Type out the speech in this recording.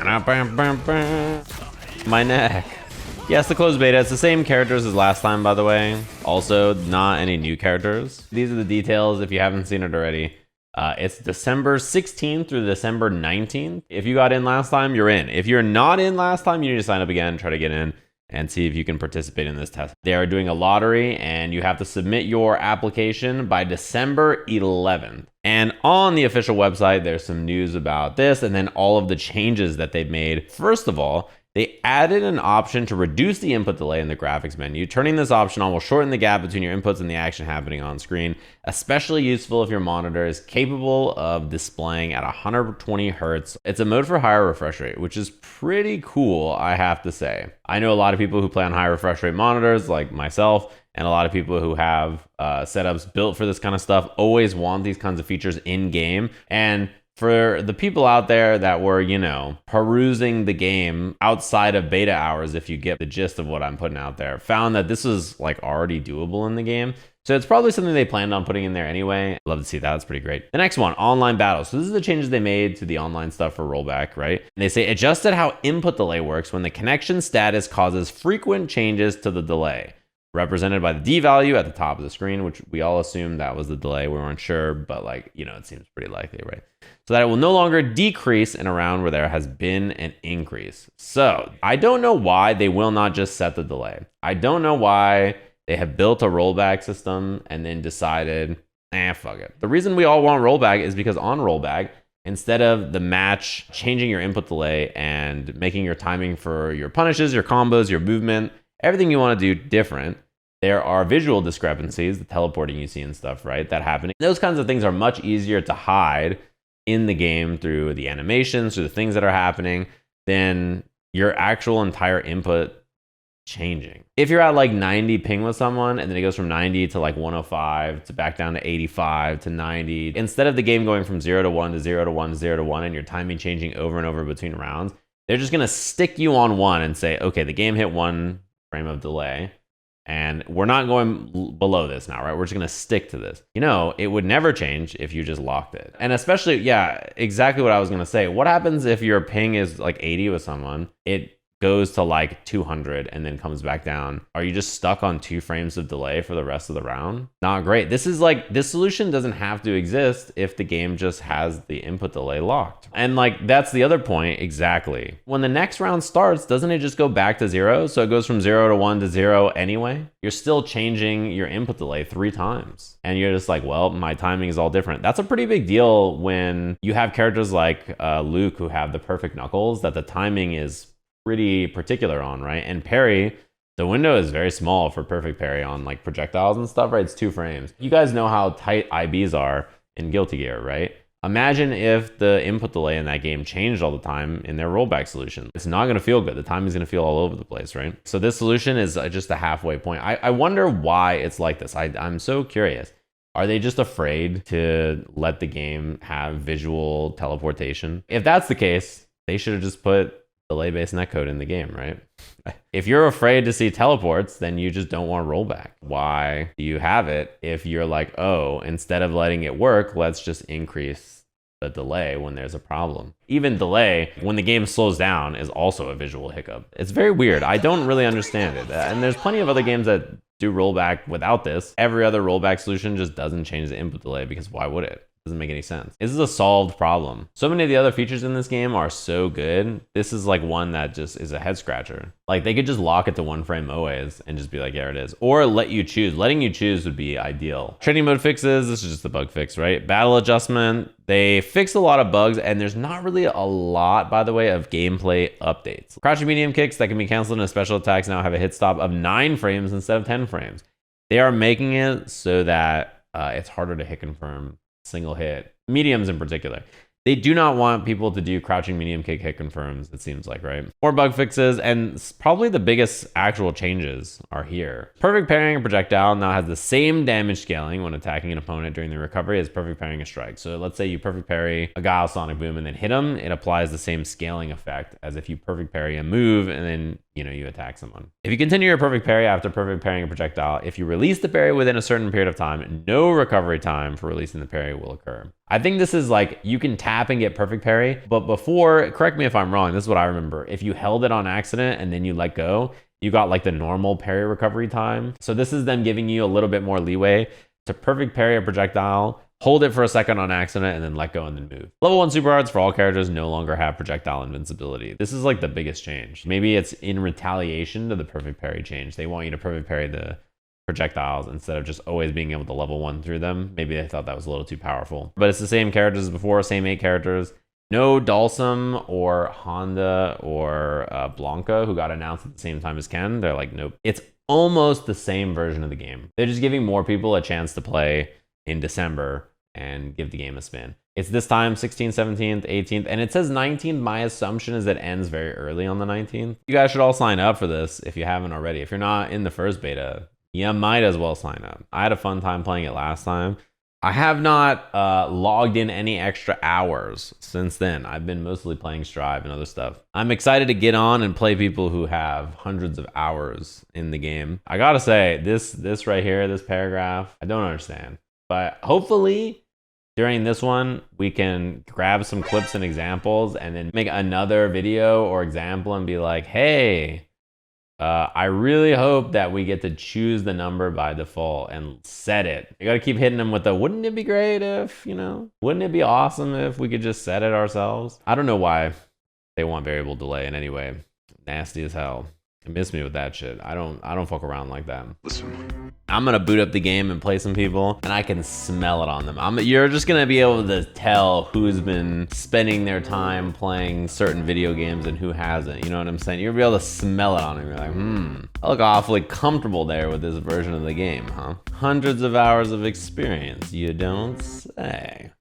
My neck. Yes, the closed beta. It's the same characters as last time, by the way. Also, not any new characters. These are the details if you haven't seen it already. It's December 16th through December 19th. If you got in last time, you're in. If you're not in last time, you need to sign up again, try to get in, and see if you can participate in this test. They are doing a lottery, and you have to submit your application by December 11th. And on the official website, there's some news about this, and then all of the changes that they've made. First of all, they added an option to reduce the input delay in the graphics menu. Turning this option on will shorten the gap between your inputs and the action happening on screen. Especially useful if your monitor is capable of displaying at 120 Hertz. It's a mode for higher refresh rate, which is pretty cool, I have to say. I know a lot of people who play on high refresh rate monitors, like myself, and a lot of people who have setups built for this kind of stuff always want these kinds of features in game. And for the people out there that were, you know, perusing the game outside of beta hours, if you get the gist of what I'm putting out there, found that this was like already doable in the game. So it's probably something they planned on putting in there anyway. Love to see that. It's pretty great. The next one, online battles. So this is the changes they made to the online stuff for rollback, right? And they say adjusted how input delay works when the connection status causes frequent changes to the delay, represented by the D value at the top of the screen, which we all assumed that was the delay. We weren't sure, but like, you know, it seems pretty likely, right? So that it will no longer decrease in a round where there has been an increase. So I don't know why they will not just set the delay. I don't know why they have built a rollback system and then decided, fuck it. The reason we all want rollback is because on rollback, instead of the match changing your input delay and making your timing for your punishes, your combos, your movement, everything you want to do different, there are visual discrepancies, the teleporting you see and stuff, right, that happen. Those kinds of things are much easier to hide in the game through the animations, through the things that are happening, than your actual entire input changing. If you're at like 90 ping with someone and then it goes from 90 to like 105 to back down to 85 to 90, instead of the game going from 0 to 1 to 0 to 1 to 0 to 1 and your timing changing over and over between rounds, they're just going to stick you on 1 and say, okay, the game hit 1 frame of delay, and we're not going below this now, right? We're just going to stick to this. You know, it would never change if you just locked it. And especially, yeah, exactly what I was going to say. What happens if your ping is like 80 with someone? It goes to like 200 and then comes back down. Are you just stuck on 2 frames of delay for the rest of the round? Not great. This is like, this solution doesn't have to exist if the game just has the input delay locked. And like, that's the other point exactly. When the next round starts, doesn't it just go back to 0? So it goes from 0 to 1 to 0 anyway. You're still changing your input delay 3 times. And you're just like, well, my timing is all different. That's a pretty big deal when you have characters like Luke who have the perfect knuckles, that the timing is pretty particular on, right? And parry, the window is very small for perfect parry on like projectiles and stuff, right? It's 2 frames. You guys know how tight IBs are in Guilty Gear, right? Imagine if the input delay in that game changed all the time in their rollback solution. It's not going to feel good. The timing is going to feel all over the place, right? So this solution is just a halfway point. I wonder why it's like this. I'm so curious. Are they just afraid to let the game have visual teleportation? If that's the case, they should have just put delay-based netcode in the game, right? If you're afraid to see teleports, then you just don't want rollback. Why do you have it if you're like, oh, instead of letting it work, let's just increase the delay when there's a problem? Even delay, when the game slows down, is also a visual hiccup. It's very weird. I don't really understand it. And there's plenty of other games that do rollback without this. Every other rollback solution just doesn't change the input delay because why would it? Doesn't make any sense. This is a solved problem. So many of the other features in this game are so good. This is like one that just is a head scratcher. Like they could just lock it to 1 frame always and just be like, there it is. Or let you choose. Letting you choose would be ideal. Training mode fixes, this is just the bug fix, right? Battle adjustment, they fixed a lot of bugs and there's not really a lot, by the way, of gameplay updates. Crouching medium kicks that can be canceled and special attacks now have a hit stop of 9 frames instead of 10 frames. They are making it so that it's harder to hit confirm single hit, mediums in particular. They do not want people to do crouching medium kick hit confirms, it seems like, right? More bug fixes, and probably the biggest actual changes are here. Perfect parrying a projectile now has the same damage scaling when attacking an opponent during the recovery as perfect parrying a strike. So let's say you perfect parry a Guile Sonic Boom and then hit him, it applies the same scaling effect as if you perfect parry a move and then you attack someone. If you continue your perfect parry after perfect parrying a projectile, if you release the parry within a certain period of time, no recovery time for releasing the parry will occur. I think this is like, you can tap and get perfect parry, but before, correct me if I'm wrong, this is what I remember. If you held it on accident and then you let go, you got like the normal parry recovery time. So this is them giving you a little bit more leeway to perfect parry a projectile, hold it for a second on accident, and then let go and then move. Level 1 super arts for all characters no longer have projectile invincibility. This is like the biggest change. Maybe it's in retaliation to the perfect parry change. They want you to perfect parry the projectiles instead of just always being able to level 1 through them. Maybe they thought that was a little too powerful. But it's the same characters as before, same 8 characters. No Dalsum or Honda or Blanca, who got announced at the same time as Ken. They're like, nope. It's almost the same version of the game. They're just giving more people a chance to play in December and give the game a spin. It's this time 16th, 17th, 18th, and it says 19th. My assumption is it ends very early on the 19th. You guys should all sign up for this if you haven't already. If you're not in the first beta, you might as well sign up. I had a fun time playing it last time. I have not logged in any extra hours since then. I've been mostly playing Strive and other stuff. I'm excited to get on and play people who have hundreds of hours in the game. I gotta say, this right here, this paragraph, I don't understand. But hopefully during this one, we can grab some clips and examples and then make another video or example and be like, hey, I really hope that we get to choose the number by default and set it. You gotta keep hitting them with the, wouldn't it be great if, wouldn't it be awesome if we could just set it ourselves? I don't know why they want variable delay in any way. Nasty as hell. Miss me with that shit. I don't fuck around like that. Listen. I'm gonna boot up the game and play some people, and I can smell it on them. You're just gonna be able to tell who's been spending their time playing certain video games and who hasn't. You know what I'm saying? You'll be able to smell it on them. You're like, I look awfully comfortable there with this version of the game, huh? Hundreds of hours of experience, you don't say.